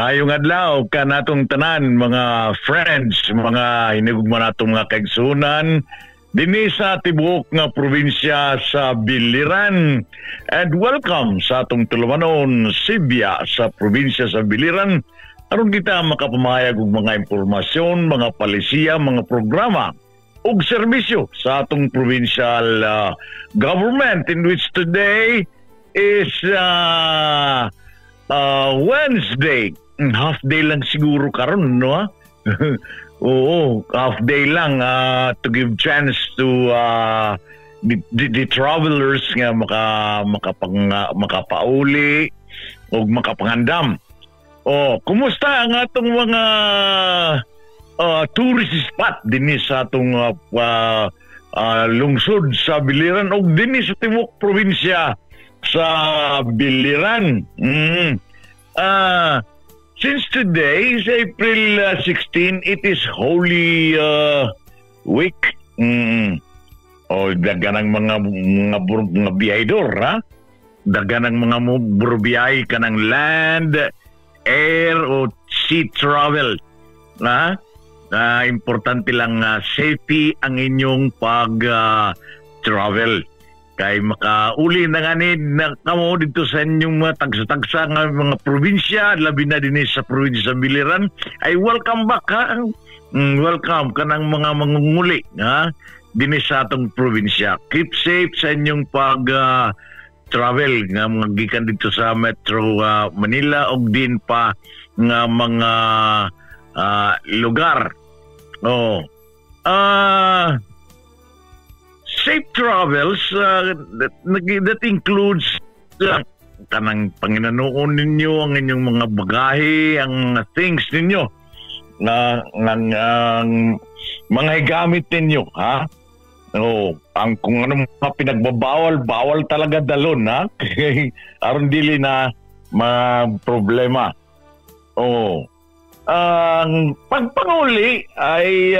Maayong adlaw ka natong tanan mga friends, mga hinigugma natong mga kaigsunan dinhi sa tibuok nga probinsya sa Biliran. And welcome sa atong tulumanon Sibya sa probinsya sa Biliran. Aron kita makapamayag og mga impormasyon, mga palisiya, mga programa ug serbisyo sa atong provincial government, in which today is Wednesday. Half day lang siguro karon, no? Oo, half day lang to give chance to the travelers nga makapauli o makapangandam. Oh, kumusta ang atong mga tourist spot dinhi sa atong lungsod sa Biliran o dinhi sa tibuok probinsya sa Biliran? Since today is April 16, it is Holy Week. O daganang mga biyahidor, ha? Daganang mga burbiyahe ka ng land, air o sea travel, ha? Importante lang safety ang inyong pag-travel. Kay makauli na nga na kamo dito sa inyong mga tagsa-tagsa nga mga probinsya, labi na din sa probinsya sa Biliran, ay welcome back, ha? Welcome ka ng mga mangunguli, ha? Din sa atong probinsya. Keep safe sa inyong pag-travel nga mga gikan dito sa Metro Manila o din pa nga mga lugar. Oh. Safe travels that includes kanang panginanuon ninyo ang inyong mga bagahe, ang things ninyo ng mga gamit ninyo, ha? Oh, ang kung ano mga pinagbabawal, bawal talaga dalon, ha? Aron dili na problema. Oh. Ang pagpanguli ay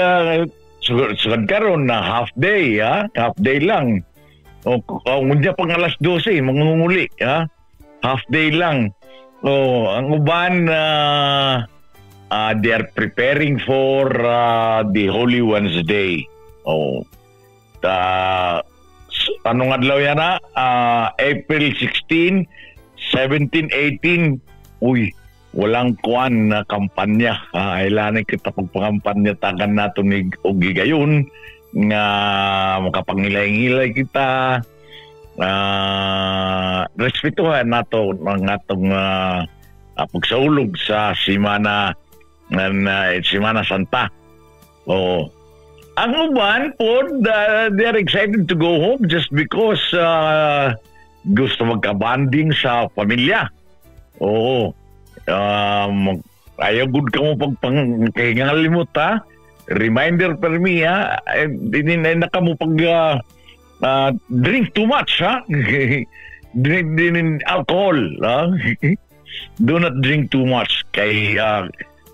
sugad karon na half day, ha? Half day lang. O unya pang alas 12 mangunguli, ha? Half day lang. O ang uban they are preparing for the Holy Wednesday. O anong adlaw yan, ha? April 16, 17, 18. Uy, walang kuan na kampanya. Kailangan kita pagpakampanya tagan nato ni Ugi gayon nga makapangilay-ngilay kita. Respetuhan nato ang atong pagsaulog sa Semana Santa. Oh. Ang uban po, they're excited to go home just because gusto magka-bonding sa pamilya. Oo. Ayaw good ka mo pagkahingalimot, ha? Reminder per me, ha? Na ka mo pag drink too much, ha? Drink alcohol, ha? Do not drink too much kay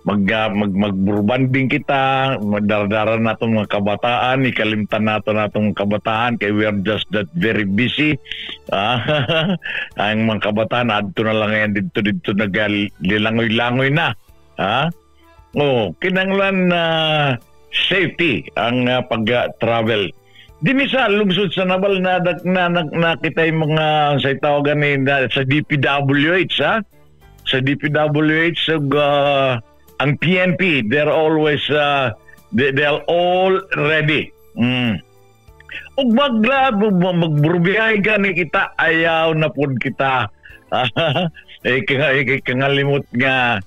magburbanding kita, magdardara nato mga kabataan, ikalimtan nato natong kabataan kay we are just that very busy. Ang mga kabataan adto na lang yan dito naglilangoy-langoy na, ha? Kinanglan safety ang pag-travel dinhi sa lungsod sa Nabal na kita yung mga sa tawagan sa DPWH, ha? Sa DPWH ang PNP, they're always they're all ready. Ug magburbiyahe ka ni kita, ayaw na pud kita. Kangalimot nga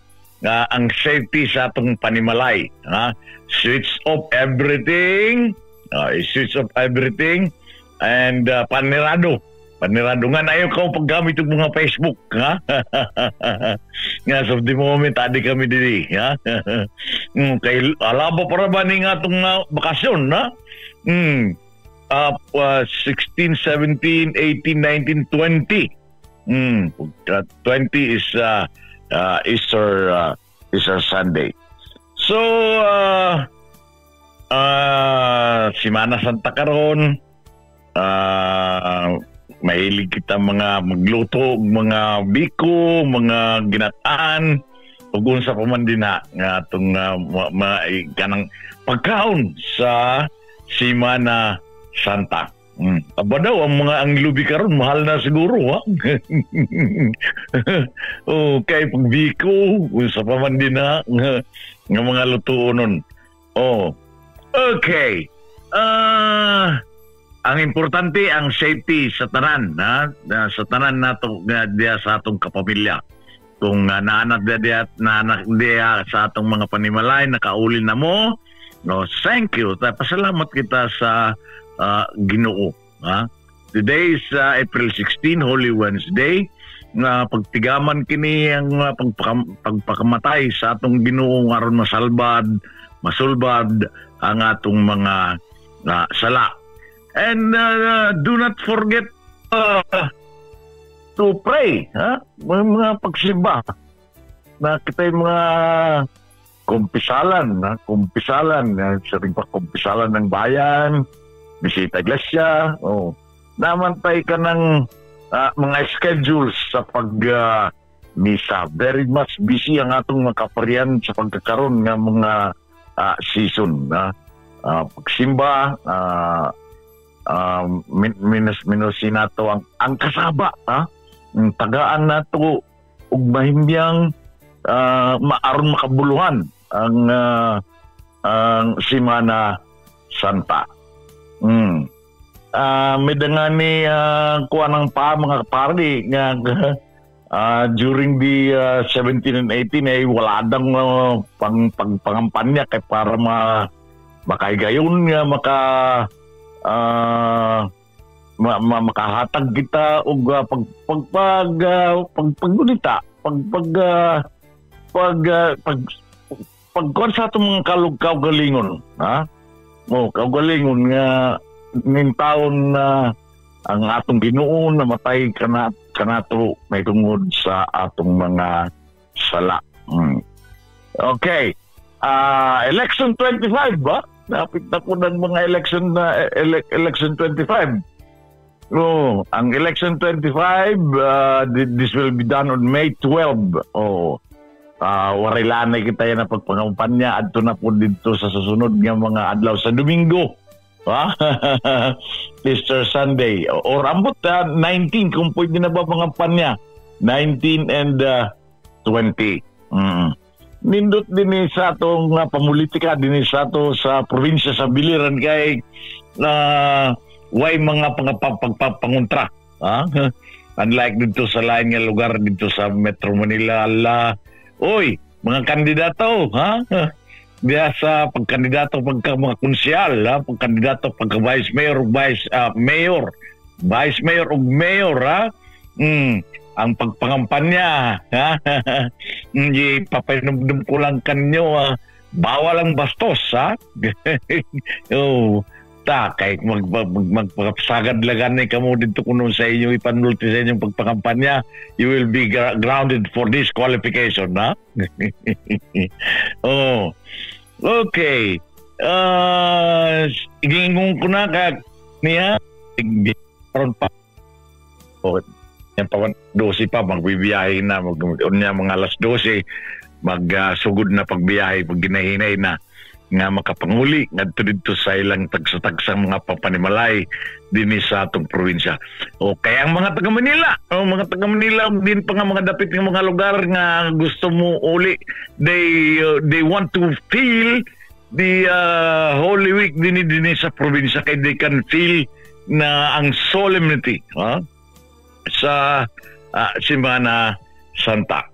ang safety sa atong panimalay, ha? Switch off everything, switch off everything, and panirado nga na ayaw ka paggamit ng mga Facebook, ha? Nga so the moment adi kami diri, ha? Kay alaba para ba ni nga itong bakasyon, ha? 16, 17, 18, 19, 20. 20 is Easter Sunday. So Semana Santa karon, mahilig kita mga magluto, mga biko, mga ginataan, ug unsa pa man din nga atong kanang pagkaon sa Semana Santa. Aba daw ang lubi karon mahal na siguro, ha? Okay, pag biko unsa pa man din nga mga lutuonon. Okay. Ang importante ang safety sa tanan, sa tanan nato diya sa atong kapamilya. Kung naanak diya sa atong mga panimalay, nakauli na mo, no, thank you. Pasalamat kita sa Ginoo. Today is April 16, Holy Wednesday. Pagtigaman kini ang pagpakamatay sa atong Ginoo aron masulbad ang atong mga sala. And do not forget to pray, mga pagsimba na kita'y mga kumpisalan, saring pa kumpisalan ng bayan, bisita iglesia, namantay ka ng mga schedules sa pag-misa. Very much busy ang atong mga kaparian sa pagkakaroon ng mga season. Pagsimba, minusin nato ang kasaba, ang tagaan nato ug mahimbyang maaron makabuluhan ang Semana Santa. May dangani kuanang pa mga kapari nga during the 17 and 18 ay wala dang pangampanya kay para makaigayon nga makahatag kita og paggunita pagkuan sa atong mga kaugalingon, kaugalingon nga ning taon na ang atong Ginoo namatay kanato may tungod sa atong mga sala. Okay. Election 25 ba? Napit na po ng mga election 25. Ang election 25, this will be done on May 12. Warilanay kita yan na pagpangampanya. Adto na po dito sa susunod ng mga adlaw sa Domingo. Easter Sunday. Or ambot 19 kung pwede na ba pangampanya. 19 and 20. Nindot din sa atong pamulitika din sa ato sa probinsya sa biliran kay way mga pagpapangontra. Unlike dito sa lain nga lugar dito sa Metro Manila, oy, mga kandidato, diya sa pagkandidato mga konsyal, pagkandidato pagka vice mayor, vice mayor ug mayor, ang pagpangampanya, hindi papainumdum ko lang kanyo, bawal ang bastos, kahit magpasagad lagan na kamo dito kuno sa inyo ipanulti sa inyong pagpangampanya, you will be grounded for disqualification, okay. Igingon ko na niya, karon pa. Yan pa 12 pa magbibiyahe na mga alas 12 magsugod na pagbiyahe pag ginahinay na nga makapanguli ngadto dito sa ilang tagsa-tagsang mga papanimalay dinhi sa atong probinsya. Kaya ang mga taga Manila din pa nga mga dapit ng mga lugar nga gusto mo uli, they want to feel the Holy Week dinhi sa probinsya kay they can feel na ang solemnity sa Semana Santa.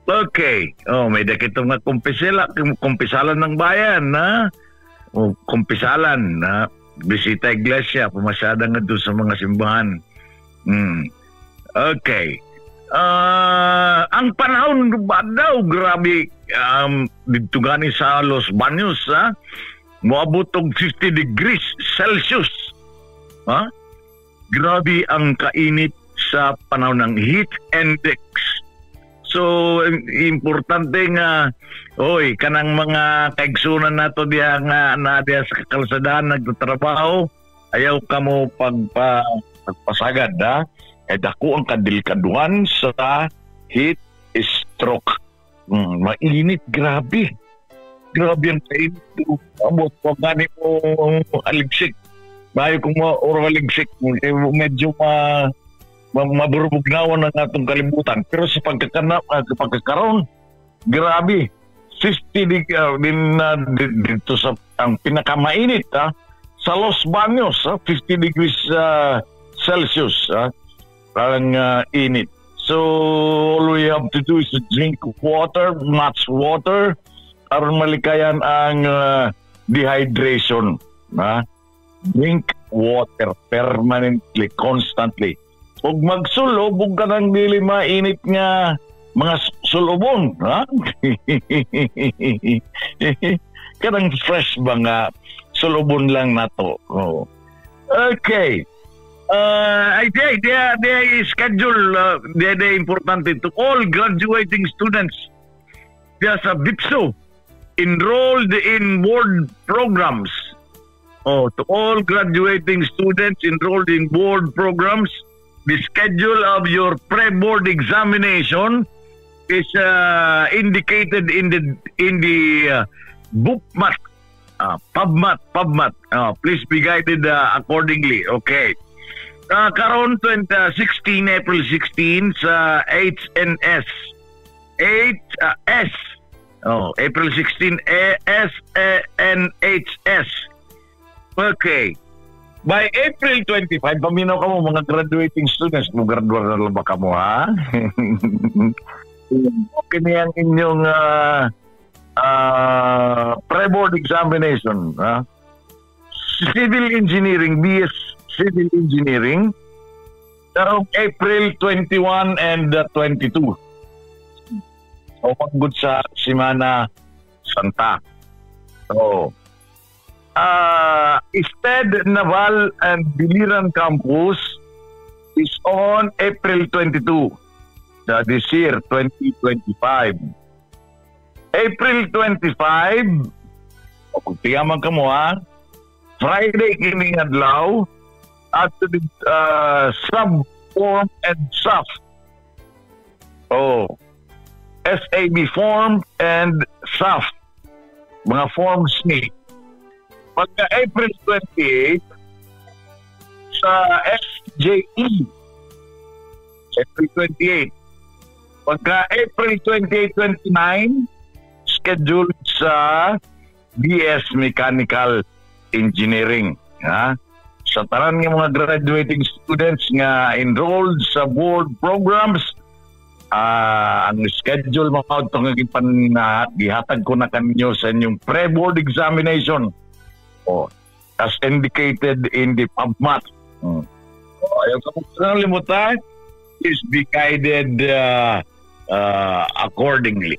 Okay. May dakito nga kumpisalan ng bayan, kumpisalan, bisita iglesia, pumasyada nga doon sa mga simbahan. Okay. Ang panahon ba daw, grabe, dito gani sa Los Baños, moabot og 50 degrees Celsius. Grabe ang kainit sa panahon ng heat index. So importante nga kanang mga kaigsunan nato diha nga na diha sa kalsadahan nagtatrabaho, ayaw kamo pagpasagad, dako ang kadilikaduhan sa heat stroke. Mainit, grabe. Grabe ang kainit. Abot, wag gani mo aligsik. Bayo kung aligsik. Medyo maburubugnawan ang atong kalibutan. Pero sa pagkakaroon, grabe. 50 dito sa ang pinakamainit sa Los Baños, 50 degrees Celsius. Parang init. So all we have to do is to drink water, much water, aron malikayan ang dehydration. Drink water permanently, constantly. Huwag magsulobog ka ng dili mainit nga mga sulubon. Kanang fresh ba nga sulubon lang na to. Okay. They schedule, they importante to all graduating students. There's a BIPSO enrolled in board programs. To all graduating students enrolled in board programs, the schedule of your pre-board examination is indicated in the bookmark, PubMat. Please be guided accordingly. Okay. Karon 16 April 16 sa HNS 8S. April 16 ASNHS. Okay. By April 25, paminaw ka mo mga graduating students, mag-graduate na lang ba ka mo, ha? Okay na yan inyong pre-board examination. Civil Engineering, BS Civil Engineering, karong April 21 and 22. So, pagod sa Semana Santa. So, ISTED Naval and Biliran Campus is on April 22 this year, 2025. April 25, tiyaman ka mo Friday kining adlaw at the sub form and SAF. SAB form and SAF. Mga forms ni. Pagka April 28 sa SJE. April 28. Pagka April 28-29 scheduled sa BS Mechanical Engineering. Sa tanan ng mga graduating students nga enrolled sa board programs, ang schedule mga ito nga gihatag ko na kanyo sa inyong pre-board examination. As indicated in the PubMat. Ayaw ka mong limutan, please be guided accordingly.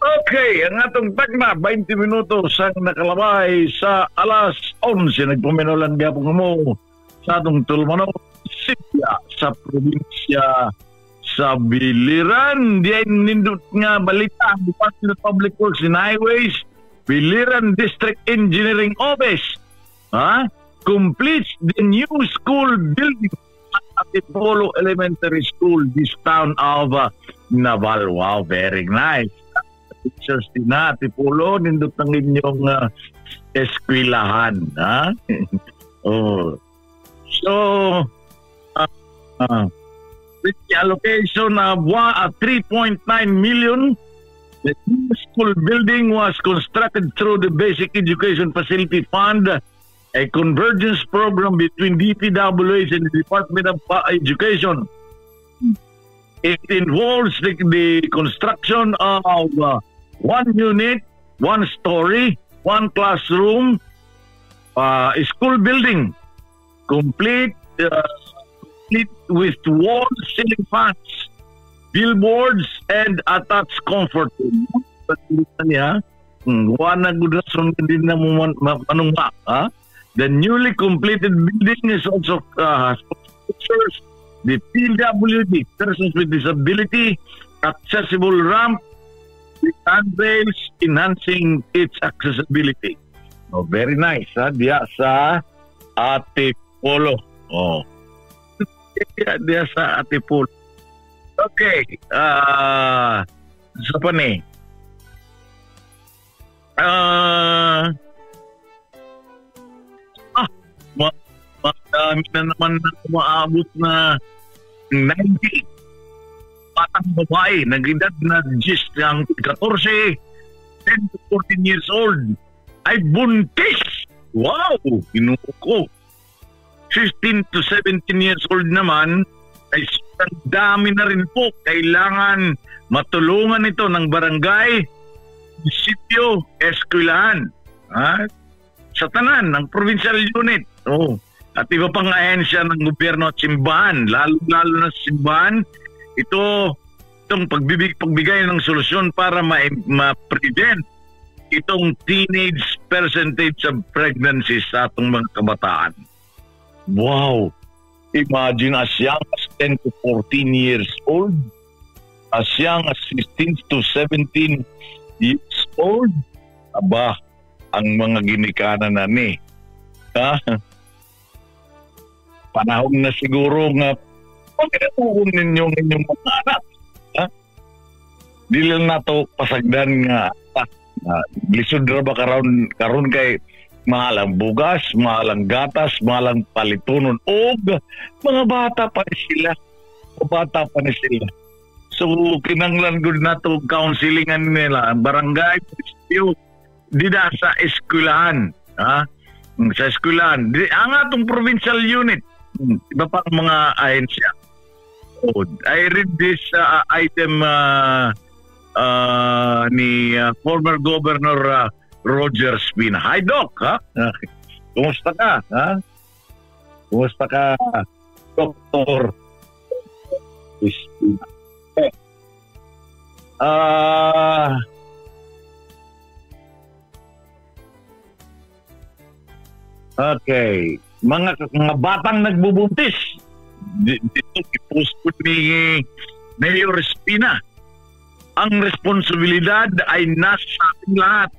Okay, ang atong tagna, 20 minutos ang nakalabay sa alas 11. Nagpuminolan gapong mo sa atong Tulmano City sa probinsya sa Biliran. Diyan nindot nga balita ang Department of Public Works and Highways, Biliran District Engineering Office completes the new school building at Antipolo Elementary School, this town of Naval. Wow, very nice. Pictures din na Antipolo, nindot ang inyong eskwelahan. So, with the allocation of 3.9 million, the new school building was constructed through the Basic Education Facility Fund, a convergence program between DPWH and the Department of Education. It involves the construction of one unit, one story, one classroom, school building, complete with wall ceiling fans, billboards, and attached comfort room. The newly completed building is also features the PWD, persons with disability, accessible ramp with handrails, enhancing its accessibility. Very nice, diya sa Antipolo. Diya sa Antipolo. Okay. Sa pa ni. Ah, Madami na naman na umaabot na 90 batang babae, nag-edad na just ng 14, 10 to 14 years old, ay buntis. Wow! Inuko. 15 to 17 years old naman, ay ang dami na rin po. Kailangan matulungan ito ng barangay, munisipyo, eskwelahan. Sa tanan ng provincial unit. At iba pang ahensya ng gobyerno at simbahan, lalo na sa simbahan, itong pagbigay ng solusyon para ma-prevent itong teenage percentage of pregnancy sa atong mga kabataan. Wow! Imagine as young as 10 to 14 years old, as young as 16 to 17 years old, aba, ang mga ginikanan na ni. Panahon na siguro nga pagkatuon ninyo ng inyong mga anak. Di lang na ito pasagdan nga lisod na ba karon kay mahalang bugas, mahalang gatas, mahalang palitunon o mga bata pa ni sila. So kinanglan gud na ito counselingan nila, barangay, di na sa eskwelahan. Sa eskwelahan. Ang atong provincial unit, iba pang mga ahensya. I read this item ni former Governor Roger Espina. Hi, Doc. Kumusta ka? Kumusta ka, Dr. Espina? Okay. Mga batang nagbubuntis. Dito ipost ko ni Mayor Espina. Ang responsibilidad ay nasa ating lahat.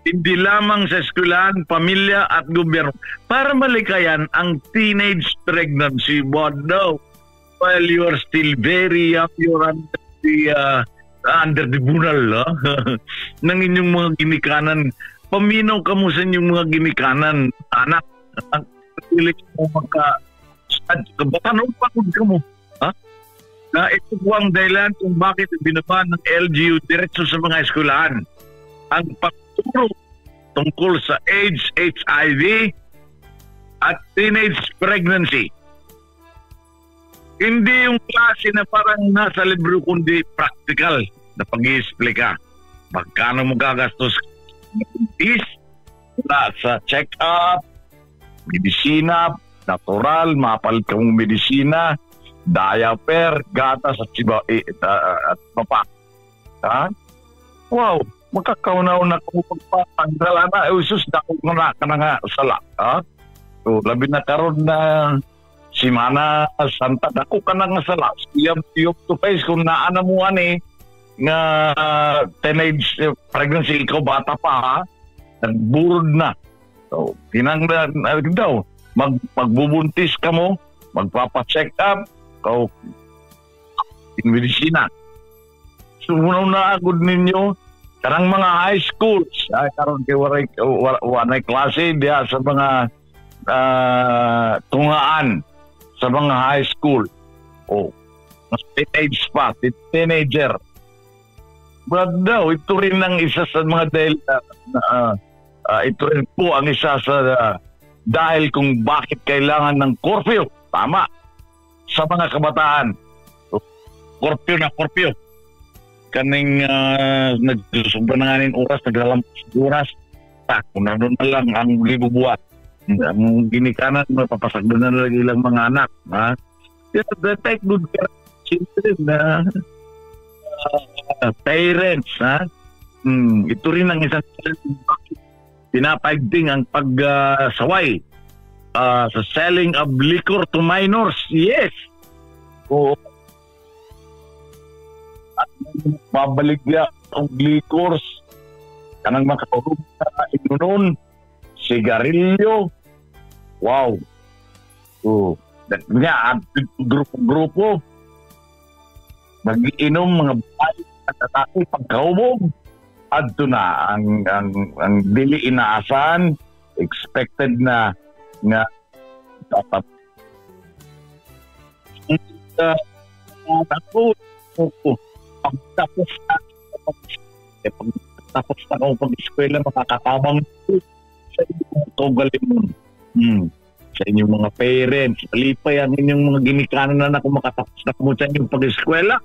Hindi lamang sa eskwelahan, pamilya at gobyerno. Para malikayan ang teenage pregnancy. But no, while you are still very young, you're under the bunal ng inyong mga ginikanan. Paminaw ka mo sa inyong mga ginikanan, anak. Ang pilit mo magka-batanong pagod ka mo. Na ito po ang dahilan kung bakit binaba ng LGU diretso sa mga eskwelahan. Ang pagturo tungkol sa AIDS, HIV at teenage pregnancy. Hindi yung klase na parang nasa libro kundi practical na pag-i-explika. Magkano mo gagastos sa check-up, medisina, natural, mapalit ka mong medisina, diaper, gatas at papa. Wow, makakaunaw na kung pagpapagdala na, sus, dako na nga sala. So, labi na karon na simana, santa, dako ka na nga sala. Siyam to face kung naana mo nga teenage pregnancy, ikaw bata pa, nagburod na. So, kinanglan daw, magbubuntis ka mo, magpapa-check up, o in medisina. So, na agad ninyo, karang mga high schools, karon kay waray klase diya sa mga tungaan sa mga high school. Teenager. But daw, ito rin ang isa sa mga dahil, ito rin po ang isa sa dahil kung bakit kailangan ng curfew. Tama. Sa mga kabataan. Curfew. Kaning nagsusubra na nga nin oras, naglalampas oras. Kung nandun na lang ang libubuhat. Ang ginikanan, mapapasagdo na lang ilang mga anak. Take good care of children na parents. Ito rin ang isang pinapagding ang pagsaway sa selling of liquor to minors. Yes. At babaligya ang liquors kanang makatulog sa inunon, sigarilyo. Wow. Nga, grupo-grupo mag-iinom mga babae at pagkaubog, adto na ang dili inaasan, expected na nga dapat tapos na ako pag-eskwela, makakatamang sa inyong kaugalingon. Sa inyong mga parents, palipay ang inyong mga ginikanan na kung makatapos na mo sa inyong pag-eskwela.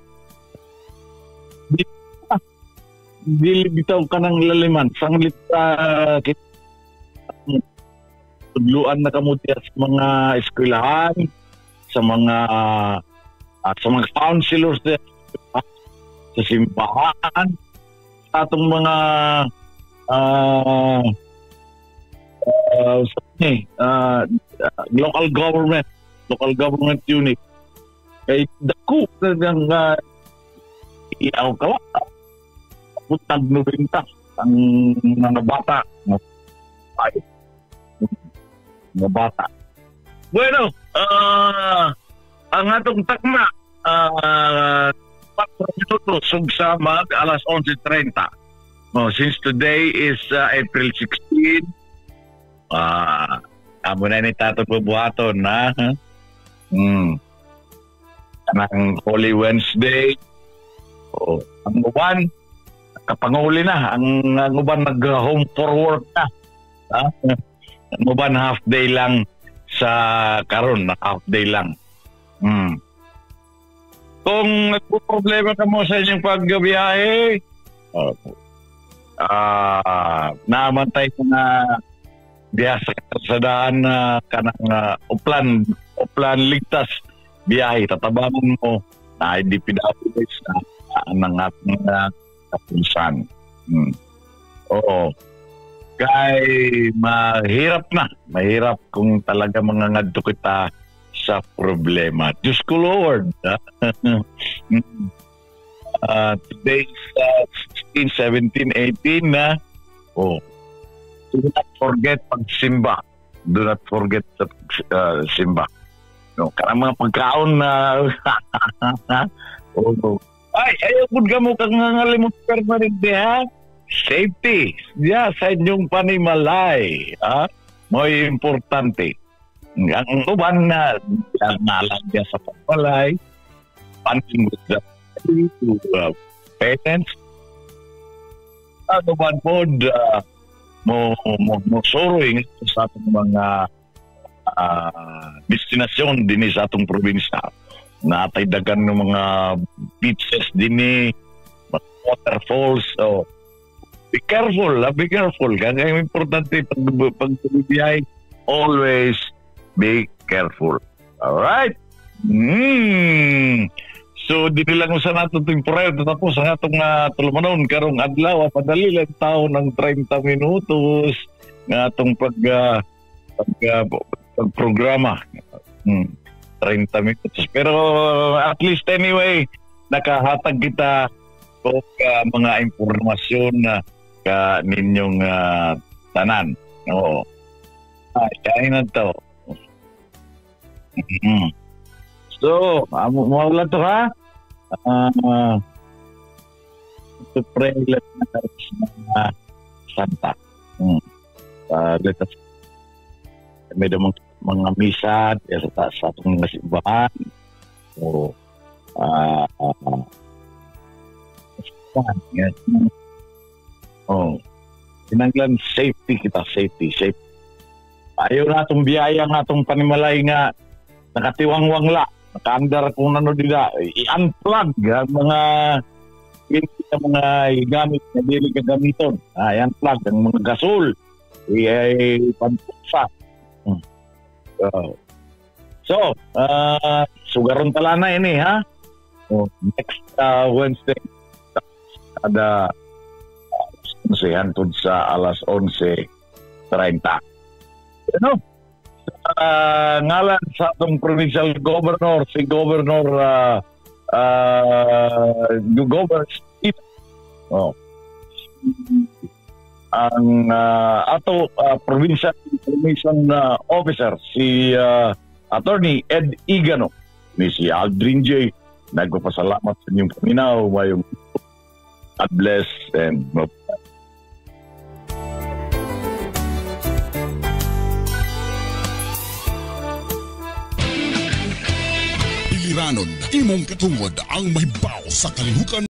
Bitaw ka ng laliman. Sanglit tudluan na kamo sa mga eskwelahan, sa mga counselors sa simbahan, sa atong mga local government unit. Kay dako ng iaw ka putag 90 ang mga bata mga bata. Bueno, ang atong takma 4 minutos sugsama alas 11:30. Since today is April 16, amo na ni Tato bubuhaton na kanang Holy Wednesday. Ang uban kapanguli na, ang uban nag-home for work na. Ang uban half day lang sa karon, half day lang. Kung nagpo-problema ka mo sa inyong pagbiyahe, naamantay ko na biya sa kasadaan na kanang uplan ligtas biyahe, tatabangan mo na IDPWs na ng ating kapunsan. Oo. Kay mahirap kung talaga mangangadto kita sa problema. Diyos ko Lord. Today is 16, 17, 18 na. Do not forget pagsimba. Do not forget simba. No, karang mga pagkaon na ay, ayaw po ka mo kang nangalimot permanente, ha? Safety. Sa inyong panimalay. Muy importante. Ang uban na nalagya sa panimalay, punching with the parents. Ang uban po, mo suruing sa atong mga destinasyon din sa atong probinsya. Natay dagan ng mga beaches din waterfalls. So be careful. Kaya importante pag biyahe, always be careful. Alright? So dili lang sa nato temporary tapos ang atong tulumanon karong adlaw padali lang taon ng 30 minutos nga atong pagprograma. 30 minutos. Pero at least anyway, nakahatag kita o mga impormasyon na ninyong tanan. Oo. Kaya na to. So, mawala to ha? To pray let na Santa. Let us may mga misa sa atong mga simbahan o sinanglan safety ayaw na itong biyaya nga itong panimalay nga nakatiwangwang la nakaandar kung ano nila i-unplug ang mga gamit na dili kagamiton i-unplug ang mga gasol i-pantuksa. So, sugaron tala na ini ha. Next Wednesday ada hantod sa alas 11:30. Ano? Ngalan sa atong provincial governor, si Governor Steve. Ang ato provincial information officer si Attorney Ed Igano ni si Aldrin J. Nagpapasalamat sa inyong paminaw mayong God bless and Iranon, imong katungod ang mahibaw sa kalihukan